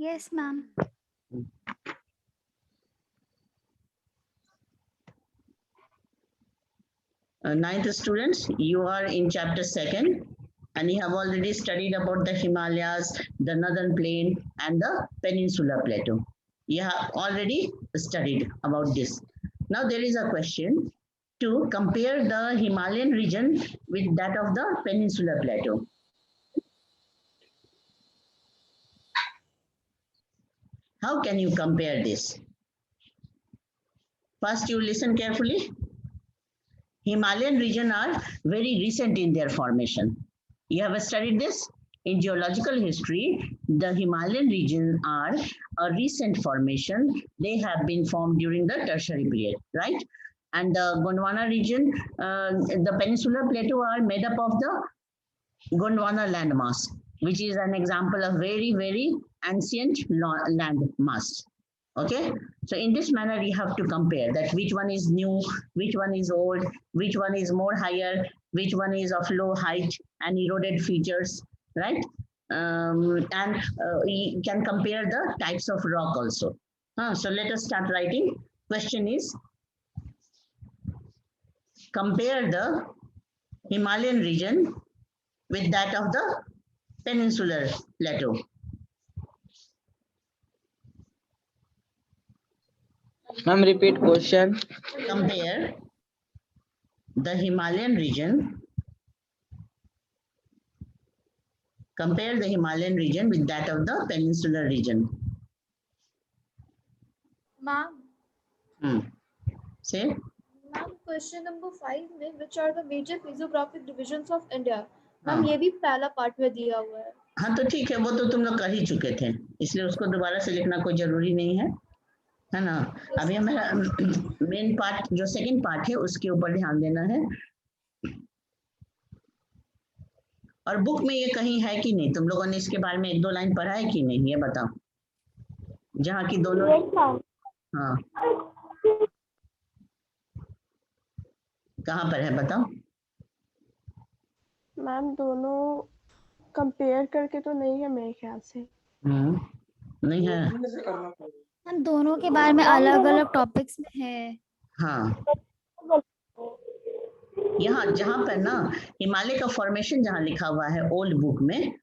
Yes, ma'am. Ninth students, you are in chapter 2nd and you have already studied about the Himalayas, the northern plain and the peninsular plateau. You have already studied about this. Now there is a question to compare the Himalayan region with that of the peninsular plateau. How can you compare this? First, you listen carefully. Himalayan region are very recent in their formation. You have studied this? In geological history, the Himalayan region are a recent formation. They have been formed during the tertiary period, right? And the Gondwana region, the peninsular plateau are made up of the Gondwana landmass, which is an example of very, very ancient land mass. Okay, so in this manner you have to compare that which one is new, which one is old, which one is more higher, which one is of low height and eroded features, right? And we can compare the types of rock also. So let us start writing. Question is, compare the Himalayan region with that of the peninsular plateau. Ma'am, repeat question. Compare the Himalayan region. Compare the Himalayan region with that of the peninsular region. Ma'am. Say. Ma'am, question number 5 में which are the major physiographic divisions of India? Ma'am हाँ ये भी पहला part में दिया हुआ है. हाँ तो ठीक है, वो तो तुम लोग कर ही चुके थे, इसलिए उसको दोबारा से लिखना कोई जरूरी नहीं है ना. अभी हमें मेन पार्ट जो सेकंड पार्ट है उसके ऊपर ध्यान देना है. और बुक में ये कहीं है कि नहीं, तुम लोगों ने इसके बारे में एक दो लाइन पढ़ा है कि नहीं, ये बताओ. जहाँ की दोनों. हाँ कहाँ पर है बताओ. मैम दोनों कंपेयर करके तो नहीं है मेरे ख्याल से. नहीं है. हम दोनों के बारे में अलग अलग टॉपिक्स में है. हाँ यहाँ जहाँ पर ना हिमालय का फॉर्मेशन जहाँ लिखा हुआ है ओल्ड बुक में,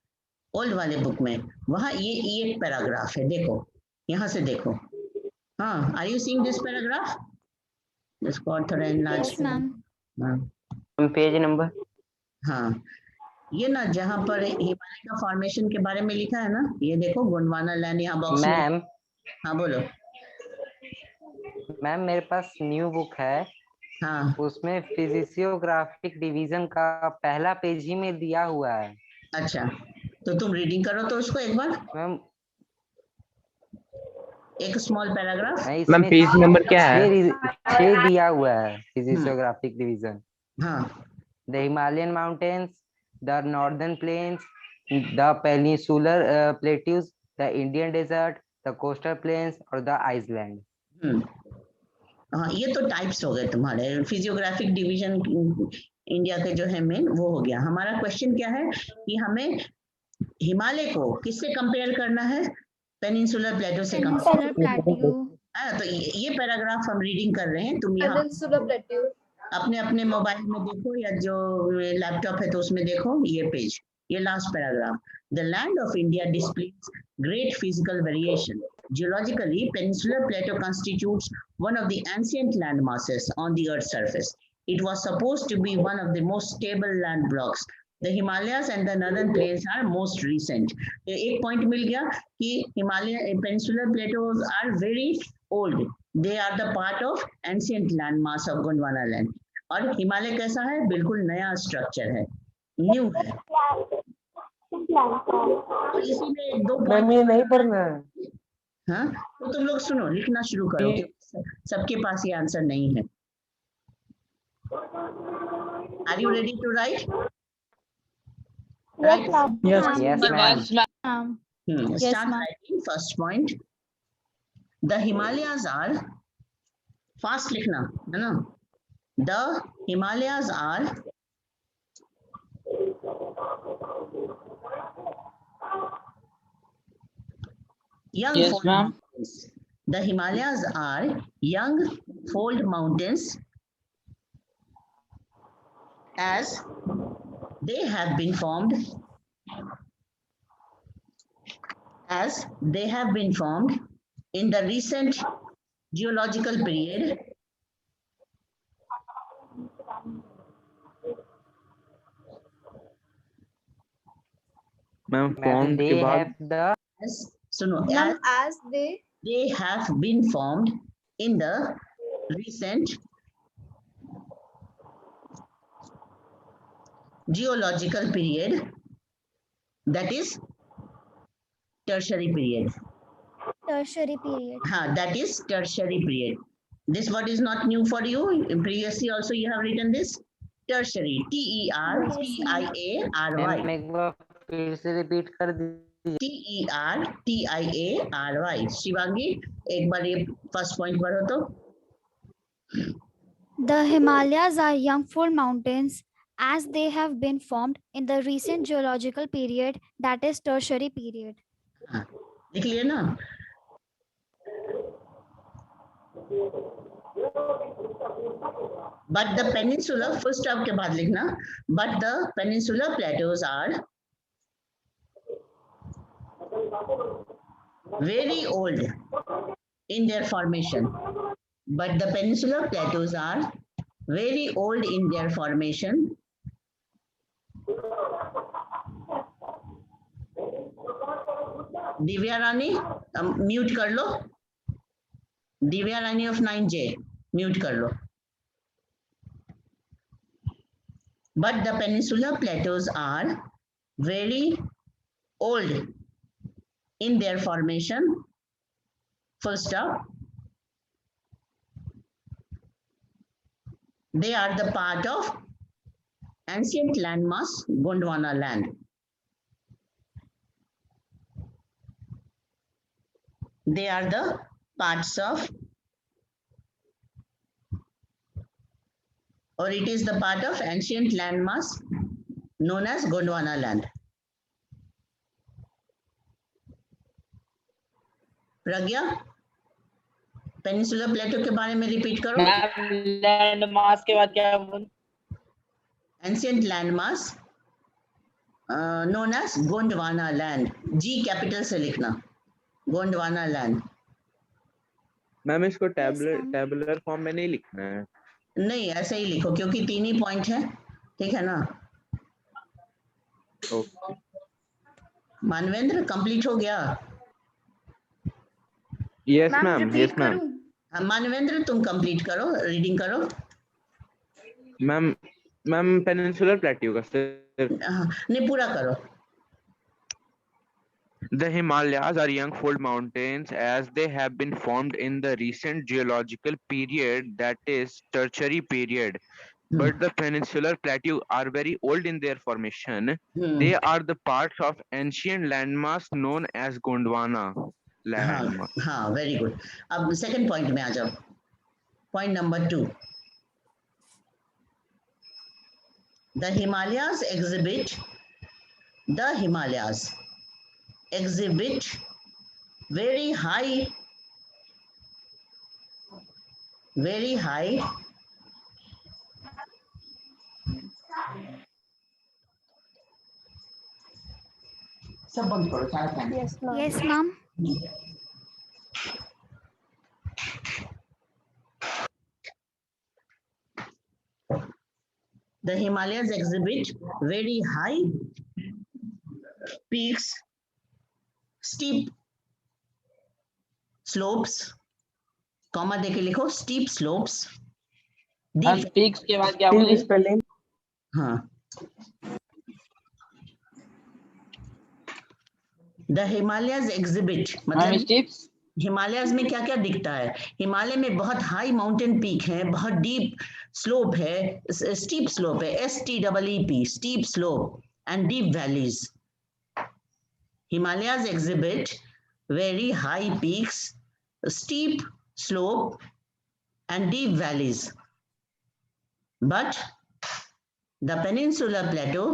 ओल्ड वाले बुक में, वहाँ ये एक पैराग्राफ है. देखो यहाँ से देखो. हाँ, are you seeing this paragraph? इसको ऑर्थर एनलार्ज. Yes, ma'am. हाँ पेज नंबर. हाँ ये ना जहाँ पर हिमालय का फॉर्मेशन के बारे में लिखा है ना, ये देखो गोंडवाना लैंड यहाँ बॉक्स में. मैम. हाँ बोलो. मैम मेरे पास न्यू बुक है. हाँ उसमें फिजियोग्राफिक डिवीजन का पहला पेज ही में दिया हुआ है. अच्छा, तो तुम रीडिंग करो तो उसको एक बार. मैम एक small paragraph. Ma'am page number क्या है? 6 दिया हुआ है फिजियोग्राफिक डिवीजन. हाँ The Himalayan mountains, the northern plains, the peninsular plateaus, the Indian desert, the coastal plains और the iceland. हाँ ये तो टाइप्स हो गए तुम्हारे. फिजियोग्राफिक डिवीजन इंडिया के जो है मेन वो हो गया. हमारा क्वेश्चन क्या है कि हमें हिमालय को किससे कंपेयर करना है? पेनिनसुलर प्लेटो से Peninsular plateau. तो ये पैराग्राफ हम रीडिंग कर रहे हैं. तुम यहाँ Peninsular plateau. अपने अपने मोबाइल में देखो या जो लैपटॉप है तो उसमें देखो ये पेज, ये last paragraph. The land of India displays great physical variation. Geologically, peninsular plateau constitutes one of the ancient land masses on the Earth's surface. It was supposed to be one of the most stable land blocks. The Himalayas and the northern plains are most recent. एक point मिल गया कि Himalaya peninsular plateaus are very old. They are the part of ancient land mass of Gondwana land. और हिमालय कैसा है? बिल्कुल नया structure है, न्यू है. तो इसीलिए एक दो मैम ये नहीं पढ़ना है. हाँ तो तुम लोग सुनो, लिखना शुरू करो. सबके पास ये आंसर नहीं है. Are you ready to write? Yes ma'am. Start writing. First point. The Himalayas are, fast लिखना है ना. The Himalayas are Young Yes, fold ma'am. mountains. The Himalayas are young fold mountains as they have been formed in the recent geological period ma'am Ma'am, formed के they बाद have the as as Ma'am, as they have been formed in the recent geological period, that is tertiary period. tertiary period. That is tertiary period. This word is not new for you. Previously also you have written this. Tertiary, T-E-R-T-I-A-R-Y. Ma'am एक बार फिर से repeat कर दीजिए. T-E-R-T-I-A-R-Y. Shivangi एक बार ये first point पढ़ो तो. The Himalayas are young fold mountains as they have been formed in the recent geological period, that is tertiary period. लिख लिए ना. But the peninsula, first stop के बाद लिखना. But the peninsular plateaus are very old in their formation. But the peninsular plateaus are very old in their formation. Divya Rani mute कर लो. दिव्या रानी of 9J mute कर लो. But the peninsular plateaus are very old in their formation. Full stop. They are the part of ancient landmass Gondwana land. They are the parts of, or it is the part of ancient landmass known as Gondwana land. Pragya peninsular प्लेटो के बारे में repeat करो. Ma'am land mass के बाद क्या बोल? Ancient landmass known as Gondwana land. G capital से लिखना. Gondwana land. मैम इसको ma'am. टेबुलर फॉर्म में नहीं लिखना है. नहीं ऐसे ही लिखो क्योंकि 3 ही पॉइंट है. ठीक है ना. ओके. मानवेंद्र कंप्लीट हो गया. Yes ma'am. Yes ma'am. Manvendra तुम कंप्लीट करो, रीडिंग करो. मैम पेनिनसुलर प्लेट्यू का सिर्फ. नहीं पूरा करो. The Himalayas are young fold mountains as they have been formed in the recent geological period, that is tertiary period. But the peninsular plateau are very old in their formation. They are the parts of ancient landmass known as Gondwana landmass. हाँ very good. अब second point में आ जाओ. Point number 2. The Himalayas exhibit very high सब बंद करो सारा fan. Yes, ma'am. Yes, ma'am. The Himalayas exhibit very high peaks, steep slopes, comma देके लिखो, steep slopes. मैम पीक्स के बाद क्या बोले? Spelling. हाँ. The Himalayas exhibit मैम मतलब स्टिप्स. हिमालयस में क्या क्या दिखता है. हिमालय में बहुत हाई माउंटेन पीक है, बहुत डीप स्लोप है, स्टीप स्लोप है, STEEP, steep slope and deep valleys. Himalayas exhibit very high peaks, steep slope and deep valleys. But the peninsular Plato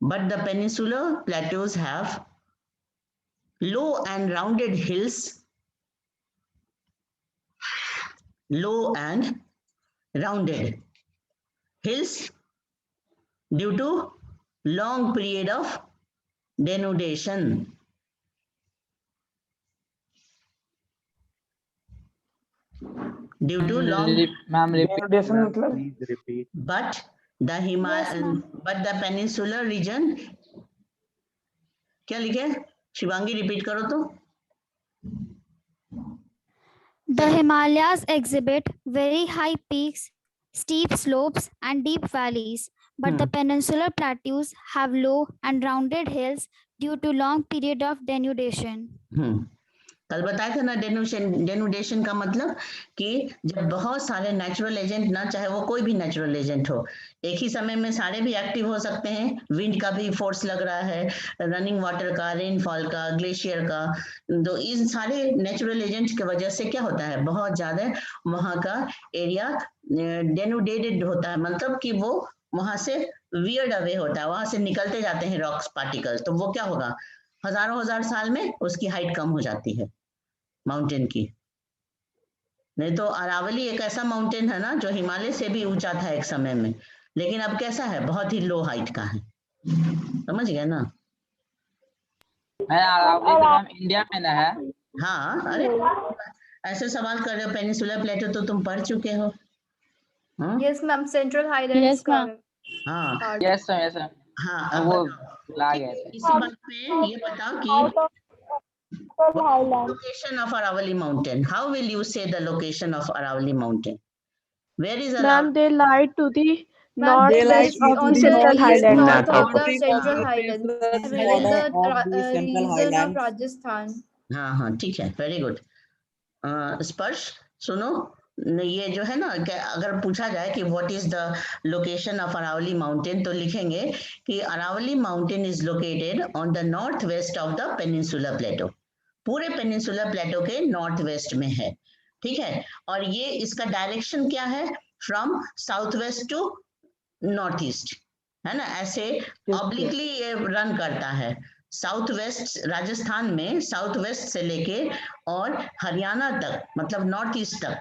but the peninsular plateaus have low and rounded hills, low and rounded hills due to long period of denudation. Due to long, ma'am Denudation मतलब Please repeat. but the but the peninsular region, क्या लिखे Shivangi, repeat करो तो. The Himalayas exhibit very high peaks, steep slopes, and deep valleys, but the peninsular plateaus have low and rounded hills due to long period of denudation. कल बताया था ना denudation का मतलब कि जब बहुत सारे नेचुरल एजेंट ना, चाहे वो कोई भी नेचुरल एजेंट हो, एक ही समय में सारे भी एक्टिव हो सकते हैं. विंड का भी फोर्स लग रहा है, रनिंग वाटर का, रेनफॉल का, ग्लेशियर का, तो इन सारे नेचुरल एजेंट्स की वजह से क्या होता है, बहुत ज्यादा वहां का एरिया डेनुडेटेड होता है, मतलब कि वो वहां से वियर्ड अवे होता है, वहां से निकलते जाते हैं रॉक्स पार्टिकल. तो वो क्या होगा, हजारों हजार साल में उसकी हाइट कम हो जाती है माउंटेन की. नहीं तो अरावली एक ऐसा माउंटेन है ना जो हिमालय से भी ऊंचा था एक समय में, लेकिन अब कैसा है, बहुत ही लो हाइट का है. समझ गए ना. अरावली तो मैम इंडिया में ना है. हाँ, अरे ऐसे सवाल कर रहे हो, पेनिसुलर प्लेटो तो तुम पढ़ चुके हो. यस मैम, सेंट्रल हाईलैंड्स का. हाँ यस मैम, यस मैम. हाँ, अब वो बताओ, ला गए थे. इसी बात पे ये बताओ कि location of Aravalli Mountain. How will you say the location of Aravalli Mountain? Where is Ma'am, Aravalli? they lie to the Ma'am, northwest it is of on the the Central east Highlands. north of the North. Central Highlands, within the region of Rajasthan. हाँ हाँ, ठीक है, very good. स्पर्श सुनो, ये जो है ना, अगर पूछा जाए कि what is the location of Aravalli mountain, तो लिखेंगे कि Aravalli mountain is located on the north west of the peninsular plateau. पूरे पेनिनसुलर प्लेटो के नॉर्थ वेस्ट में है, ठीक है. और ये इसका डायरेक्शन क्या है, from south west to north east, है ना, ऐसे ऑब्लिकली ये रन करता है. साउथ वेस्ट राजस्थान में साउथ वेस्ट से लेके और हरियाणा तक, मतलब नॉर्थ ईस्ट तक,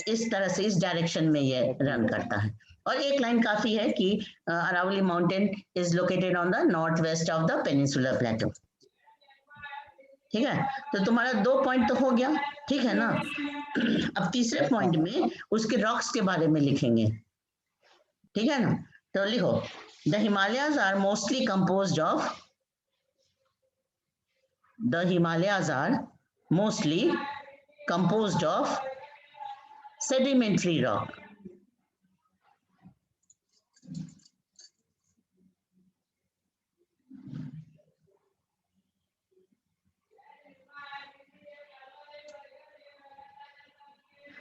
इस तरह से, इस डायरेक्शन में ये रन करता है. और एक लाइन काफी है कि Aravalli mountain is located on the north west of the peninsular plateau. ठीक है, तो तुम्हारा 2 पॉइंट तो हो गया, ठीक है ना. अब तीसरे पॉइंट में उसके रॉक्स के बारे में लिखेंगे, ठीक है ना. तो लिखो, the Himalayas are mostly composed of, the Himalayas are mostly composed of sedimentary rock.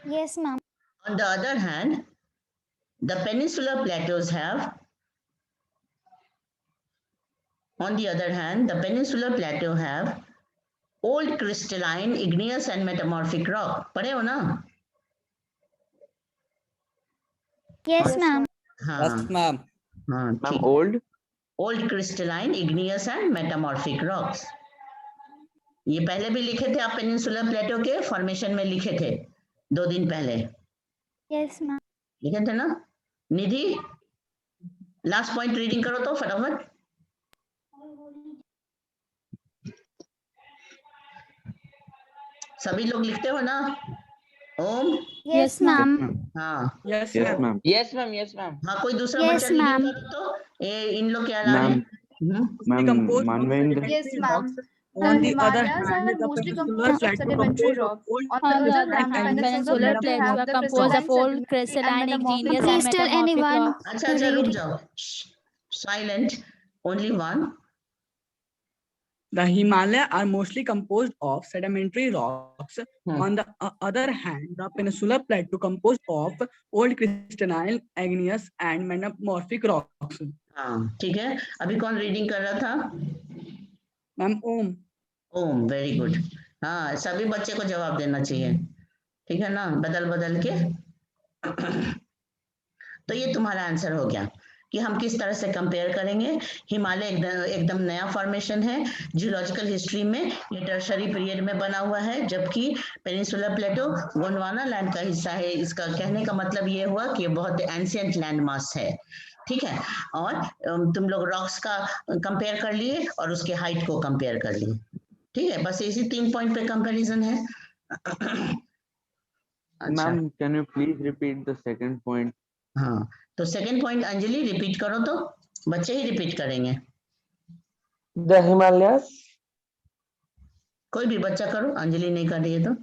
Yes, ma'am. On the other hand, the peninsular plateaus have, old crystalline, igneous and metamorphic rock. पढ़े हो ना? Yes, ma'am. हाँ Yes, ma'am. हाँ, Ma'am, ठीक. Old crystalline, igneous and metamorphic rocks. ये पहले भी लिखे थे आप, पेनिनसुलर प्लेटो के फॉर्मेशन में लिखे थे 2 दिन पहले, Yes, ma'am. लिखे थे ना. निधि, लास्ट पॉइंट रीडिंग करो तो फटाफट. सभी लोग लिखते हो ना. ओम. Yes, ma'am. हाँ Yes, yes, ma'am. ma'am. Yes ma'am, yes ma'am. हाँ, कोई दूसरा Yes, बच्चा रीडिंग ma'am. करो तो. इन लोग क्या ला रहे Ma'am, हैं? ma'am, Manvendra. Yes, ma'am. On the other Himalayas hand, are the mostly peninsular composed of plateau sedimentary composed of rock. old On the other hand, the and peninsular metamorphic plateau have the composed of old crystalline, crystalline, sedimentary, igneous, and and Please tell metamorphic anyone rock. अच्छा to अच्छा, रुक read. जाओ. Silent, only one. The Himalayas are mostly composed of sedimentary rocks. Hmm. On the other hand, the peninsular plateau composed of old crystalline, igneous and metamorphic rocks. हाँ, ठीक है. अभी कौन reading कर रहा था? Ma'am, Om. ओम, very good. हाँ, सभी बच्चे को जवाब देना चाहिए, ठीक है ना, बदल बदल के. तो ये तुम्हारा आंसर हो गया. कि हम किस तरह से कंपेयर करेंगे। हिमालय एकदम नया फॉर्मेशन है जियोलॉजिकल हिस्ट्री में, ये टर्शरी पीरियड में बना हुआ है, जबकि पेनिनसुलर प्लेटो गोंडवाना लैंड का हिस्सा है। इसका कहने का मतलब ये हुआ कि ये बहुत एंशिएंट लैंड मास है, ठीक है। और तुम लोग रॉक्स का कंपेयर कर लिए और उसके हाइट को कंपेयर कर लिए, ठीक है। बस इसी 3 पॉइंट पे कंपैरिजन है। अच्छा, Ma'am, can you please repeat the second point? हाँ, तो सेकंड पॉइंट अंजलि रिपीट करो, तो बच्चे ही रिपीट करेंगे। The Himalayas, कोई भी बच्चा करो, अंजलि नहीं कर रही है तो।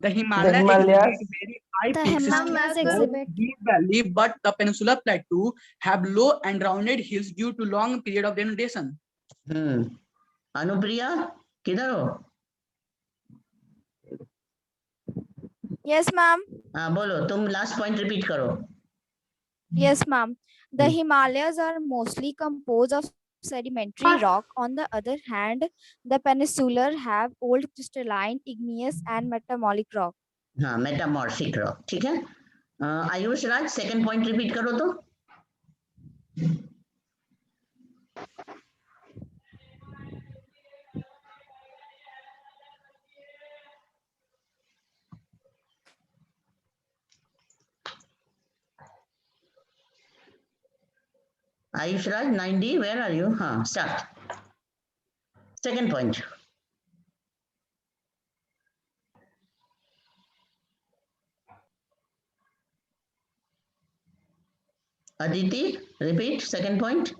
The the Himalayas Himalayas, exhibit very high The peaks, Himalayas steep slopes, exhibit deep valley, but the peninsular plateau have low and rounded hills due to long period of denudation. Anupriya किधर हो? Yes, ma'am. हाँ बोलो, तुम last point repeat करो। Yes, ma'am. The Himalayas are mostly composed of sedimentary rock. On the other hand, the peninsular have old crystalline, igneous, and metamorphic rock. हाँ, metamorphic rock, ठीक है। आयुष राज second point repeat करो तो। आयुष राज 9D, where are you? हाँ, start second point. Aditi repeat second point.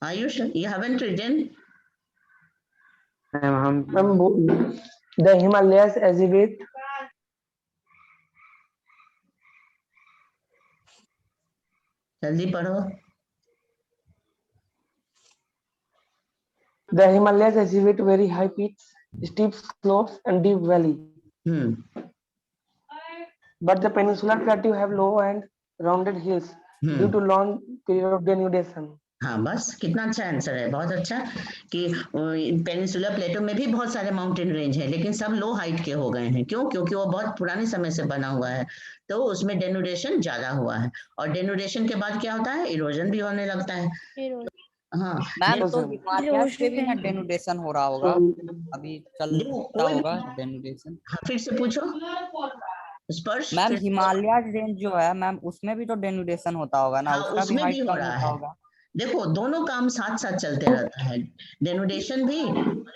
Ayush, you haven't written? ma'am, the Himalayas exhibit जल्दी पढ़ो। The Himalayas exhibit very high peaks, steep slopes, and deep valley. But the peninsular plateau have low and rounded hills due to long period of denudation. हाँ बस, कितना अच्छा answer है, बहुत अच्छा। कि पेनिनसुलर प्लेटो में भी बहुत सारे माउंटेन रेंज हैं, लेकिन सब लो हाइट के हो गए हैं। क्यों? क्योंकि वो बहुत पुराने समय से बना हुआ है, तो उसमें डेनुडेशन ज्यादा हुआ है। और डेनुडेशन के बाद क्या होता है? इरोजन भी होने लगता है। हाँ मैम, तो हिमालयाज पे भी ना डेनुडेशन हो रहा होगा, अभी चलता होगा डेनुडेशन। हाँ, फिर से पूछो स्पर्श। मैम, हिमालयाज रेंज जो है मैम, उसमें भी तो डेनुडेशन होता होगा ना, हाँ, उसका भी उसमें हाइट भी हो कम रहा होता है। होगा। देखो, दोनों काम साथ साथ चलते रहता है, डेनुडेशन भी,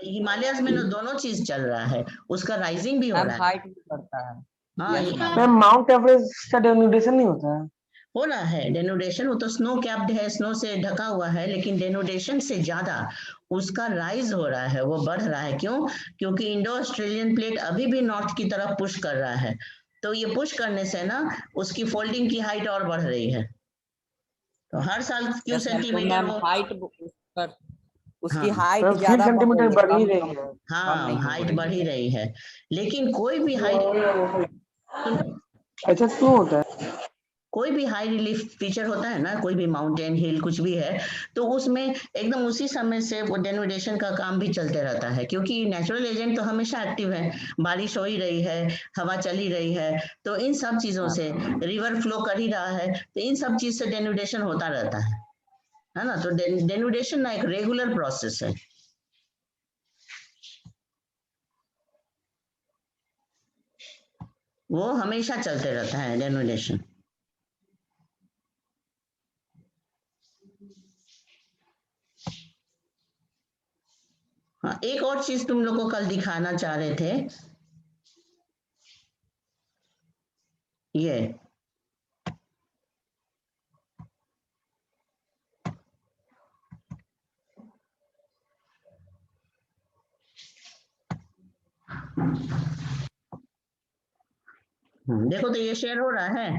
हिमालयस में ना दोनों चीज चल रहा है, उसका राइजिंग भी हो मैम, रहा है। हाइट भी बढ़ता है। हाँ, yes ma'am. Ma'am, mount Everest का डेनुडेशन नहीं होता है? हो रहा है डेनुडेशन, वो तो स्नो कैप्ड है, स्नो से ढका हुआ है, लेकिन डेनुडेशन से ज्यादा उसका राइज हो रहा है, वो बढ़ रहा है। क्यों? क्योंकि इंडो ऑस्ट्रेलियन प्लेट अभी भी नॉर्थ की तरफ पुश कर रहा है, तो ये पुश करने से ना उसकी फोल्डिंग की हाइट और बढ़ रही है। तो हर साल क्यों सेंटीमीटर वो हाइट उसकी हाँ, हाइट तो ज्यादा सेंटीमीटर बढ़ ही रही है। हाँ, हाइट बढ़ ही रही है, लेकिन कोई भी हाइट, अच्छा क्यों होता है? कोई भी हाई रिलीफ फीचर होता है ना, कोई भी माउंटेन हिल कुछ भी है, तो उसमें एकदम उसी समय से वो डेनुडेशन का काम भी चलते रहता है, क्योंकि नेचुरल एजेंट तो हमेशा एक्टिव है। बारिश हो ही रही है, हवा चल ही रही है, तो इन सब चीजों से रिवर फ्लो कर ही रहा है, तो इन सब चीज से डेनुडेशन होता रहता है ना। तो डेनुडेशन ना एक रेगुलर प्रोसेस है। वो हमेशा चलते रहता है डेनुडेशन। हाँ, एक और चीज तुम लोग को कल दिखाना चाह रहे थे, ये देखो तो ये शेयर हो रहा है।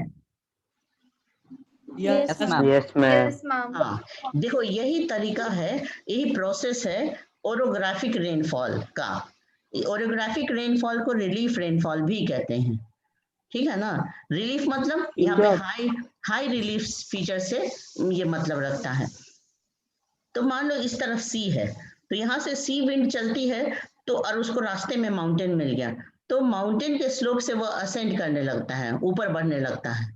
Yes, ma'am. Yes ma'am. Yes, ma'am. हाँ, देखो यही तरीका है, यही प्रोसेस है ओरोग्राफिक रेनफॉल का। ओरोग्राफिक रेनफॉल को रिलीफ रेनफॉल भी कहते हैं, ठीक है ना। रिलीफ मतलब यहाँ पे हाई रिलीफ फीचर से ये मतलब रखता है। तो मान लो इस तरफ सी है, तो यहाँ से सी विंड चलती है, तो और उसको रास्ते में माउंटेन मिल गया, तो माउंटेन के स्लोप से वो असेंड करने लगता है, ऊपर बढ़ने लगता है।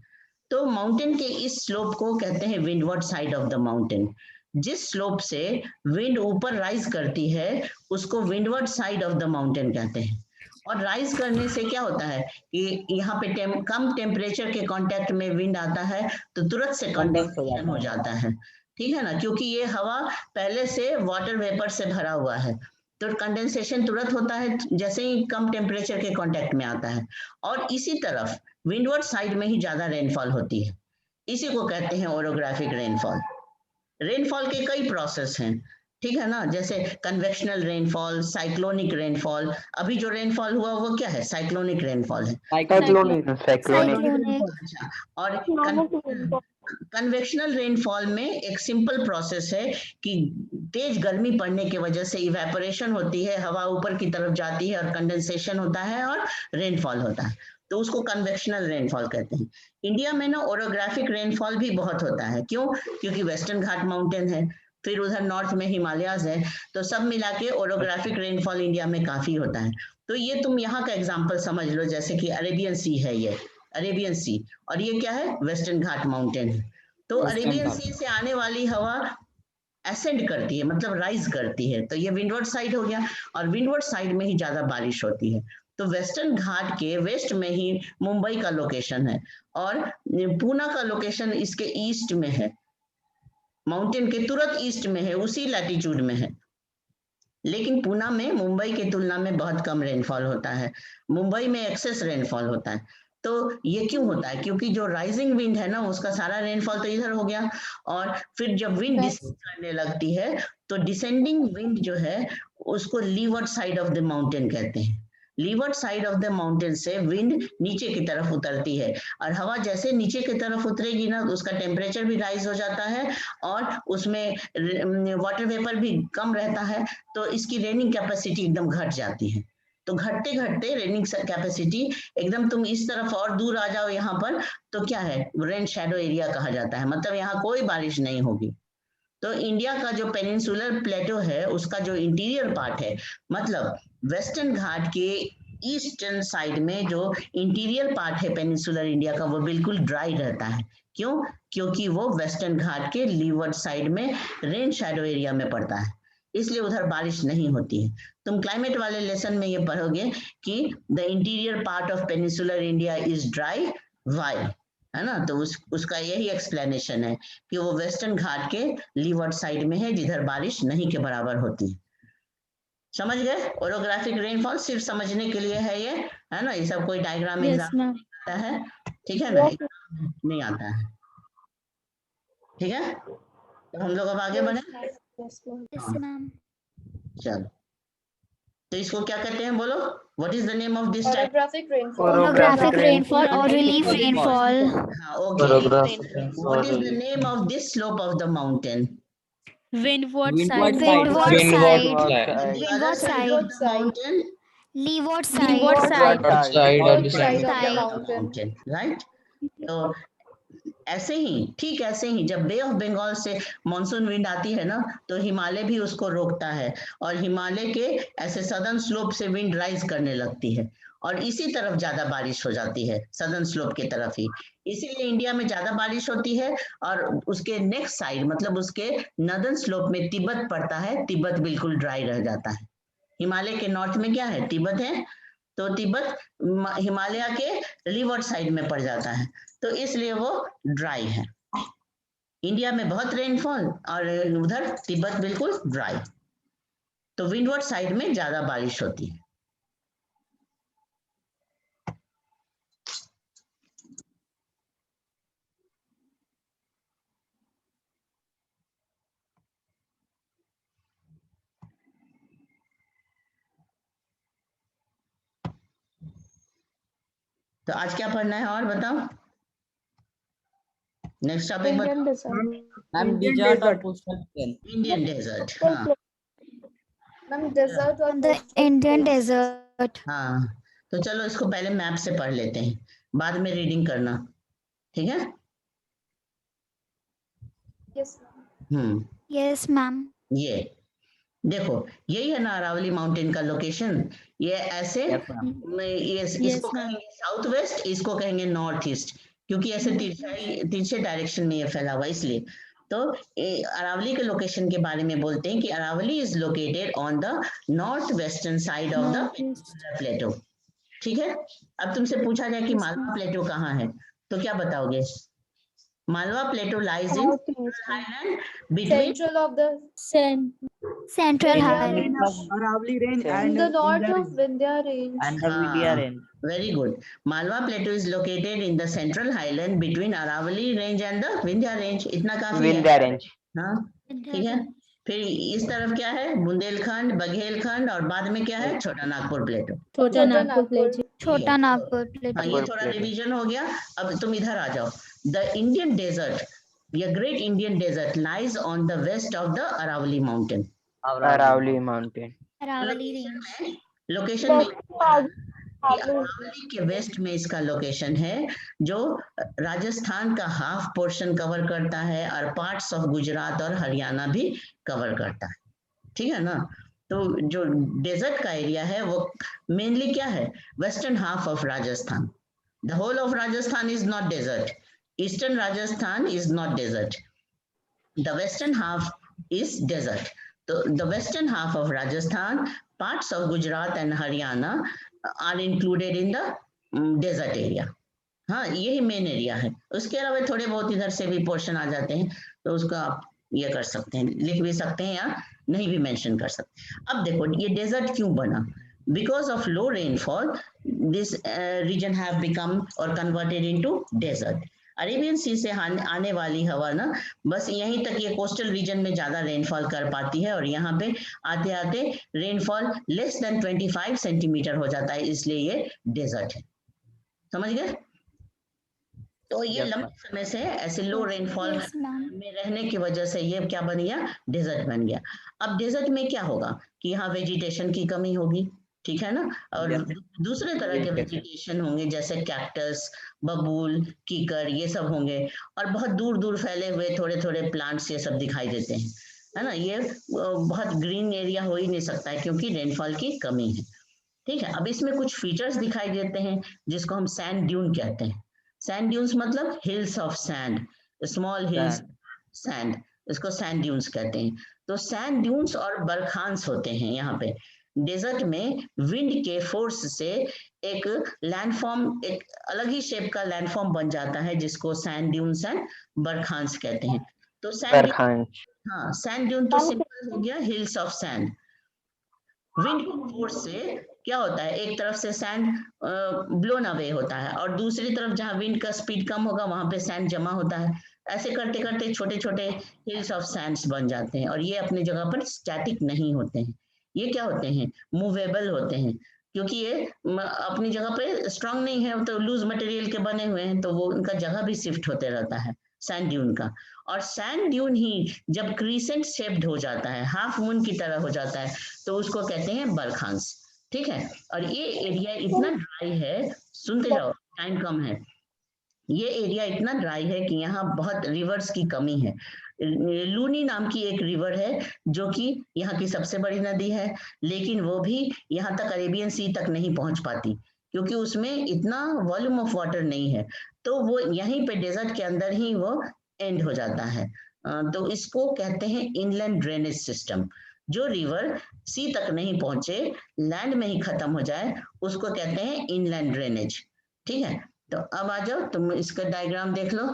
तो माउंटेन के इस स्लोप को कहते हैं windward side of the mountain. जिस स्लोप से विंड ऊपर राइज करती है उसको windward side of the mountain कहते हैं। और राइज करने से क्या होता है कि यहाँ पे कम टेम्परेचर के कांटेक्ट में विंड आता है तो तुरंत से कंडेंसेशन हो जाता है, ठीक है ना, क्योंकि ये हवा पहले से वाटर वेपर से भरा हुआ है, तो कंडेंसेशन तुरंत होता है जैसे ही कम टेम्परेचर के कांटेक्ट में आता है। और इसी तरफ विंडवर्ड साइड में ही ज्यादा रेनफॉल होती है, इसी को कहते हैं ओरोग्राफिक रेनफॉल। रेनफॉल के कई प्रोसेस हैं, ठीक है ना, जैसे कन्वेक्शनल रेनफॉल, साइक्लोनिक रेनफॉल। अभी जो रेनफॉल हुआ वो क्या है? साइक्लोनिक रेनफॉल है। अच्छा, और कन्वेक्शनल रेनफॉल में एक सिंपल प्रोसेस है कि तेज गर्मी पड़ने की वजह से इवेपोरेशन होती है, हवा ऊपर की तरफ जाती है और कंडेंसेशन होता है और रेनफॉल होता है, तो उसको कन्वेक्शनल रेनफॉल कहते हैं। इंडिया में ना ओरोग्राफिक रेनफॉल भी बहुत होता है। क्यों? क्योंकि वेस्टर्न घाट माउंटेन है, फिर उधर नॉर्थ में हिमालयाज है, तो सब मिला के ओरोग्राफिक रेनफॉल इंडिया में काफी होता है। तो ये तुम यहाँ का एग्जाम्पल समझ लो, जैसे कि अरेबियन सी है, ये अरेबियन सी, और ये क्या है? वेस्टर्न घाट माउंटेन है। तो अरेबियन सी से आने वाली हवा एसेंड करती है, मतलब राइज करती है, तो ये विंडवर्ड साइड हो गया, और विंडवर्ड साइड में ही ज्यादा बारिश होती है। तो वेस्टर्न घाट के वेस्ट में ही मुंबई का लोकेशन है, और पूना का लोकेशन इसके ईस्ट में है, माउंटेन के तुरंत ईस्ट में है, उसी लैटिट्यूड में है। लेकिन पूना में मुंबई की तुलना में बहुत कम रेनफॉल होता है, मुंबई में एक्सेस रेनफॉल होता है। तो ये क्यों होता है? क्योंकि जो राइजिंग विंड है ना, उसका सारा रेनफॉल तो इधर हो गया, और फिर जब विंड डिसेंड करने लगती है तो डिसेंडिंग विंड जो है उसको levered side of the mountain कहते हैं। Levered side of the mountain से विंड नीचे की तरफ उतरती है, और हवा जैसे नीचे की तरफ उतरेगी ना, उसका टेम्परेचर भी राइज हो जाता है, और उसमें वाटर वेपर भी कम रहता है, तो इसकी रेनिंग कैपेसिटी एकदम घट जाती है। तो घटते घटते रेनिंग कैपेसिटी एकदम, तुम इस तरफ और दूर आ जाओ यहाँ पर, तो क्या है? रेन शैडो एरिया कहा जाता है, मतलब यहाँ कोई बारिश नहीं होगी। तो इंडिया का जो पेनिनसुलर प्लेटो है, उसका जो इंटीरियर पार्ट है, मतलब वेस्टर्न घाट के ईस्टर्न साइड में जो इंटीरियर पार्ट है पेनिनसुलर इंडिया का, वो बिल्कुल ड्राई रहता है। क्यों? क्योंकि वो वेस्टर्न घाट के लीवर्ड साइड में रेन शैडो एरिया में पड़ता है, इसलिए उधर बारिश नहीं होती है। तुम क्लाइमेट वाले लेसन में ये पढ़ोगे कि the interior part of peninsular India is dry, why, है ना, तो उसका यही एक्सप्लेनेशन है कि वो वेस्टर्न घाट के लीवर्ड साइड में है, जिधर बारिश नहीं के बराबर होती है। समझ गए? ओरोग्राफिक रेनफॉल सिर्फ समझने के लिए है ये, है ना, ये सब कोई डायग्राम एग्जाम आता है, ठीक है ना, नहीं आता है, ठीक है। तो हम लोग अब आगे बढ़े। चलो, तो इसको क्या कहते हैं, बोलो? What is the name of this type? Orographic rainfall. Orographic rainfall or relief rainfall. हाँ, okay. What is the name of this slope of the mountain? Windward side. Windward side. The other side of the mountain? Leeward side. Leeward side. Side of the Side. mountain. Right? तो ऐसे ही, ठीक ऐसे ही जब बे of Bengal से monsoon wind आती है ना, तो हिमालय भी उसको रोकता है, और हिमालय के ऐसे सदर्न स्लोप से विंड राइज करने लगती है, और इसी तरफ ज्यादा बारिश हो जाती है, सदर्न स्लोप की तरफ ही। इसीलिए इंडिया में ज्यादा बारिश होती है, और उसके नेक्स्ट साइड, मतलब उसके नॉर्दर्न स्लोप में तिब्बत पड़ता है, तिब्बत बिल्कुल ड्राई रह जाता है। हिमालय के नॉर्थ में क्या है? तिब्बत है, तो तिब्बत हिमालय के लीवर्ड साइड में पड़ जाता है, तो इसलिए वो ड्राई है। इंडिया में बहुत रेनफॉल, और उधर तिब्बत बिल्कुल ड्राई, तो विंडवर्ड साइड में ज्यादा बारिश होती है। तो आज क्या पढ़ना है और बताओ? Next topic Indian desert. Ma'am desert और कोस्टल प्लेन। इंडियन डेजर्ट, हाँ Ma'am, desert or The Indian desert. हाँ, तो चलो इसको पहले मैप से पढ़ लेते हैं, बाद में रीडिंग करना, ठीक है? yes, ma'am. Yes, ma'am. ये देखो यही है ना अरावली माउंटेन का लोकेशन। ये ऐसे इसको कहेंगे साउथ वेस्ट, इसको कहेंगे नॉर्थ ईस्ट, क्योंकि ऐसे तिरछे डायरेक्शन में ये फैला हुआ इसलिए। तो अरावली के लोकेशन के बारे में बोलते हैं कि Aravalli is located on the north western side of the plateau. ठीक है, अब तुमसे पूछा जाए कि मालवा प्लेटो कहाँ है, तो क्या बताओगे? Malwa Plateau lies in highland between Central of the Central Highlands. Aravali range in and the north Vindhya of range. Vindhya range. And the Vidya range. Very good. Malwa Plateau is located in the central highland between Aravali range and the Vindhya range. इतना काफी है। Vindhya range. हाँ, ठीक है। फिर इस तरफ क्या है? बुंदेलखंड, बघेलखंड, और बाद में क्या है? छोटा नागपुर प्लेटो। छोटा नागपुर प्लेटो। छोटा नागपुर प्लेटो। हाँ, ये थोड़ा रिवीजन हो गया। अब तुम इधर आ जाओ। The Indian desert, the great Indian desert lies on the west of the Aravali mountain. Aravali mountain. Aravali range. Location में अरावली के वेस्ट में इसका लोकेशन है, जो राजस्थान का हाफ पोर्शन कवर करता है और पार्ट्स ऑफ गुजरात और हरियाणा भी कवर करता है। ठीक है ना? तो जो डेजर्ट का एरिया है वो मेनली क्या है? Western half of Rajasthan. The whole of Rajasthan is not desert, eastern Rajasthan is not desert, the western half is desert. तो the western half of Rajasthan, parts of Gujarat and Haryana are included in the desert area. हाँ, यही main area है। उसके अलावा थोड़े बहुत इधर से भी पोर्शन आ जाते हैं, तो उसको आप ये कर सकते हैं, लिख भी सकते हैं या नहीं भी मेंशन कर सकते हैं। अब देखो ये डेजर्ट क्यों बना? Because of low rainfall, this region have become or converted into desert. Arabian Sea से आने वाली हवा ना बस यहीं तक ये कोस्टल रीजन में ज्यादा रेनफॉल कर पाती है, और यहाँ पे आते आते रेनफॉल लेस देन 25 सेंटीमीटर हो जाता है, इसलिए ये डेजर्ट है। समझ गए? तो ये लंबे समय से ऐसे लो रेनफॉल में रहने की वजह से ये क्या बन गया? डेजर्ट बन गया। अब डेजर्ट में क्या होगा कि यहाँ वेजिटेशन की कमी होगी, ठीक है ना, और दूसरे तरह के वेजिटेशन होंगे जैसे कैक्टस, बबूल, कीकर, ये सब होंगे, और बहुत दूर दूर फैले हुए थोड़े थोड़े प्लांट्स ये सब दिखाई देते हैं, है ना। ये बहुत ग्रीन एरिया हो ही नहीं सकता है क्योंकि रेनफॉल की कमी है। ठीक है, अब इसमें कुछ फीचर्स दिखाई देते हैं जिसको हम सैंड ड्यून कहते हैं। सैंड ड्यून्स मतलब hills of sand, small hills sand, इसको सैंड ड्यून्स कहते हैं। तो सैंड ड्यून्स और बरखांस होते हैं यहाँ पे। डेजर्ट में विंड के फोर्स से एक लैंडफॉर्म, एक अलग ही शेप का लैंडफॉर्म बन जाता है जिसको सैंड ड्यून्स एंड बरखांस कहते हैं। तो सैंड, हाँ, सैंड ड्यून तो सिंपल हो गया, हिल्स ऑफ सैंड। विंड के फोर्स से क्या होता है, एक तरफ से सैंड ब्लोन अवे होता है और दूसरी तरफ जहाँ विंड का स्पीड कम होगा वहां पे सैंड जमा होता है। ऐसे करते करते छोटे छोटे हिल्स ऑफ सैंड्स बन जाते हैं, और ये अपनी जगह पर स्टैटिक नहीं होते हैं। ये क्या होते हैं? मूवेबल होते हैं, क्योंकि ये अपनी जगह पे स्ट्रांग नहीं है, तो लूज मटेरियल के बने हुए हैं, तो वो उनका जगह भी शिफ्ट होते रहता है सैंड ड्यून का। और सैंड ड्यून ही जब क्रीसेंट शेप्ड हो जाता है, हाफ मून की तरह हो जाता है, तो उसको कहते हैं बरखांस। ठीक है, और ये एरिया इतना ड्राई है, सुनते जाओ टाइम कम है, ये एरिया इतना ड्राई है कि यहाँ बहुत रिवर्स की कमी है। लूनी नाम की एक रिवर है जो कि यहाँ की सबसे बड़ी नदी है, लेकिन वो भी यहाँ तक अरेबियन सी तक नहीं पहुंच पाती क्योंकि उसमें इतना वॉल्यूम ऑफ वाटर नहीं है, तो वो यहीं पे डेजर्ट के अंदर ही वो एंड हो जाता है। तो इसको कहते हैं इनलैंड ड्रेनेज सिस्टम। जो रिवर सी तक नहीं पहुंचे, लैंड में ही खत्म हो जाए, उसको कहते हैं इनलैंड ड्रेनेज। ठीक है, तो अब आ जाओ, तुम इसका डायग्राम देख लो।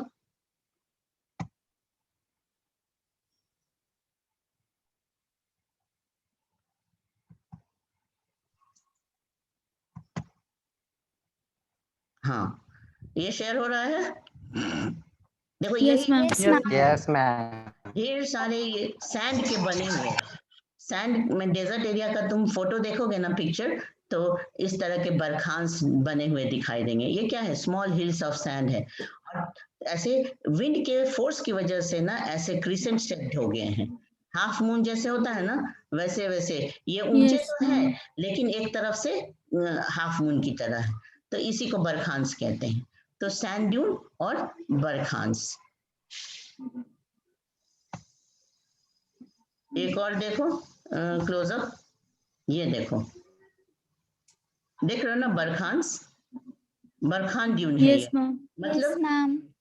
हाँ, ये शेयर हो रहा है, देखो यही यस मैम, ढेर सारे ये सैंड के बने हुए, सैंड में डेजर्ट एरिया का तुम फोटो देखोगे ना पिक्चर, तो इस तरह के बरखांस बने हुए दिखाई देंगे। ये क्या है? स्मॉल हिल्स ऑफ सैंड है, और ऐसे विंड के फोर्स की वजह से ना ऐसे क्रिसेंट शेप्ड हो गए हैं, हाफ मून जैसे होता है ना, वैसे वैसे ये ऊंचे तो हैं लेकिन एक तरफ से हाफ मून की तरह है, तो इसी को बरखांस कहते हैं। तो सैंड ड्यून और बरखांस। एक और देखो, क्लोजअप, ये देखो, देख रहे हो ना, बरखान ड्यून है ये। मतलब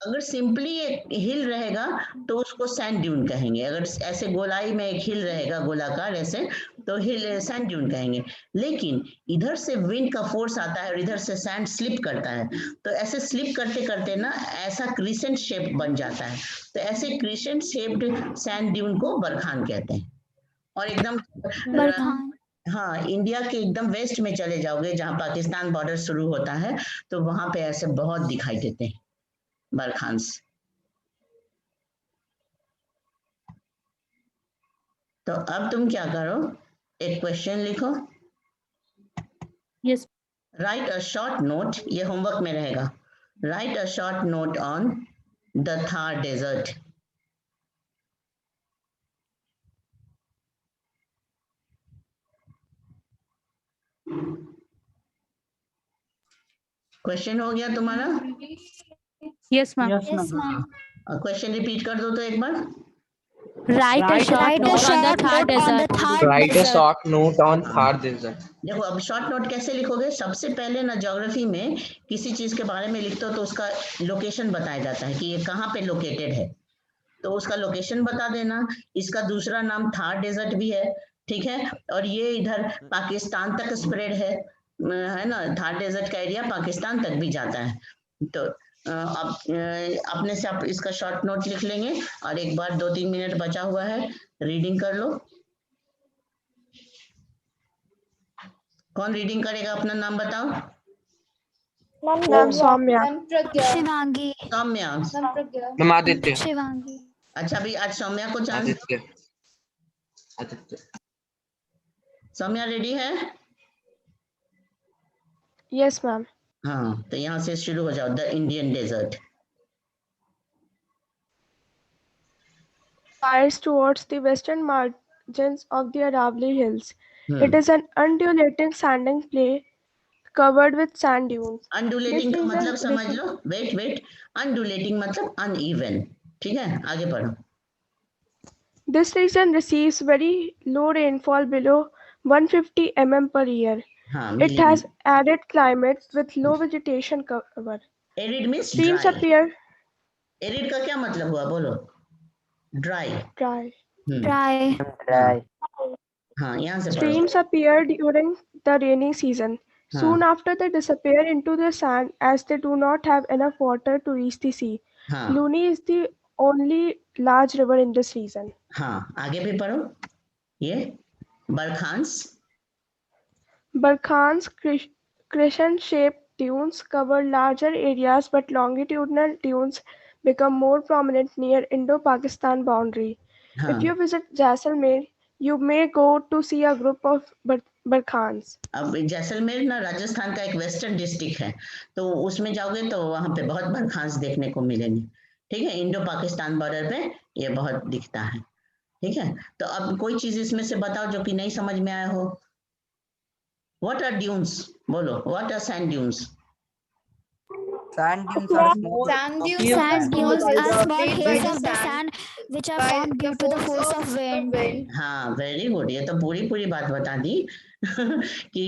अगर सिंपली एक हिल रहेगा तो उसको सैंड ड्यून कहेंगे, अगर ऐसे गोलाई में एक हिल रहेगा गोलाकार ऐसे तो हिल सैंड ड्यून कहेंगे। लेकिन इधर से विंड का फोर्स आता है और इधर से सैंड स्लिप करता है, तो ऐसे स्लिप करते करते ना ऐसा क्रिसेंट शेप बन जाता है, तो ऐसे क्रिसेंट शेप्ड सैंड ड्यून को बरखान कहते हैं। और एकदम हाँ, इंडिया के एकदम वेस्ट में चले जाओगे जहाँ पाकिस्तान बॉर्डर शुरू होता है तो वहां पे ऐसे बहुत दिखाई देते हैं बरखान्स। तो अब तुम क्या करो, एक क्वेश्चन लिखो। Yes. Write a short note, ये होमवर्क में रहेगा। Write a short note on the Thar desert. Question हो गया तुम्हारा? Yes ma'am. क्वेश्चन रिपीट कर दो तो एक बार। Write a short note on the Thar desert. Write a short note on Thar desert. देखो अब शॉर्ट नोट कैसे लिखोगे, सबसे पहले ना ज्योग्राफी में किसी चीज के बारे में लिखते हो तो उसका लोकेशन बताया जाता है कि ये कहाँ पे लोकेटेड है, तो उसका लोकेशन बता देना। इसका दूसरा नाम थार डेजर्ट भी है, ठीक है, और ये इधर पाकिस्तान तक स्प्रेड है ना, थार डेजर्ट का एरिया पाकिस्तान तक भी जाता है। तो अब अपने से आप इसका शॉर्ट नोट लिख लेंगे और एक बार 2-3 मिनट बचा हुआ है, रीडिंग कर लो। कौन रीडिंग करेगा, अपना नाम बताओ। सौम्या। शिवांगी। सौम्या। आदित्य। शिवांगी। अच्छा अभी आज सौम्या को चांस। आदित्य। सौम्या रेडी है? Yes ma'am. हाँ, तो यहाँ से शुरू हो जाओ। The Indian desert Lies towards the western margins of the Aravalli Hills. It is an undulating sanding plain covered with sand dunes. अनडुलेटिंग का मतलब समझ लो। वेट, अनडुलेटिंग मतलब अनइवन, ठीक है, आगे पढ़ो। This region receives very low rainfall below 150 mm per year. It has arid climate with low vegetation cover. Arid means streams dry. appear. Arid का क्या मतलब हुआ, बोलो। Dry. हाँ, यहाँ से Streams appear during the rainy season. Soon after they disappear into the sand as they do not have enough water to reach the sea. Luni is the only large river in this region. हाँ, आगे भी पढ़ो। ये Barkhan's crescent-shaped dunes cover larger areas, but longitudinal dunes become more prominent near Indo-Pakistan boundary. If you visit Jaisalmer, you may go to see a group of Barkhans. अब जैसलमेर ना राजस्थान का एक western district है, तो उसमें जाओगे तो वहां पे बहुत बरखांस देखने को मिलेंगे, ठीक है, इंडो पाकिस्तान बॉर्डर पे ये बहुत दिखता है, ठीक है। तो अब कोई चीज इसमें से बताओ जो कि नहीं समझ में आया हो। What are dunes? बोलो, what are sand dunes? Sand dunes are small. Sand dunes are small hills of the sand which are formed due to the force of wind. हाँ, very good. ये तो पूरी बात बता दी कि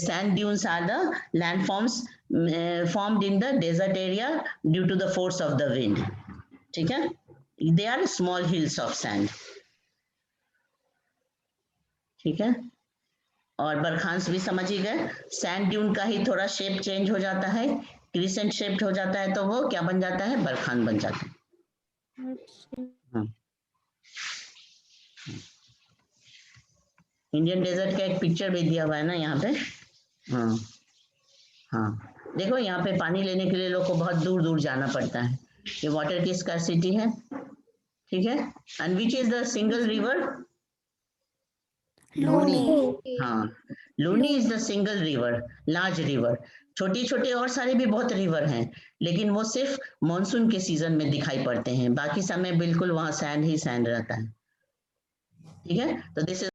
sand dunes are the landforms formed in the desert area due to the force of the wind. ठीक है? They are small hills of sand. ठीक है? और बरखांस भी समझ ही गए। सैंड ड्यून का ही थोड़ा शेप चेंज हो जाता है, क्रिसेंट शेप्ड हो जाता है, तो वो क्या बन जाता है, बरखान बन जाता है। इंडियन डेजर्ट का एक पिक्चर भी दिया हुआ है ना यहाँ पे। हाँ, देखो यहाँ पे पानी लेने के लिए लोग को बहुत दूर दूर जाना पड़ता है। ये वाटर की स्कार्सिटी है, ठीक है। And which is the single river? Luni. हाँ, Luni is the single river, large river. छोटी छोटे और सारे भी बहुत रिवर हैं, लेकिन वो सिर्फ मॉनसून के सीजन में दिखाई पड़ते हैं, बाकी समय बिल्कुल वहां सैंड ही सैंड रहता है, ठीक है। तो दिस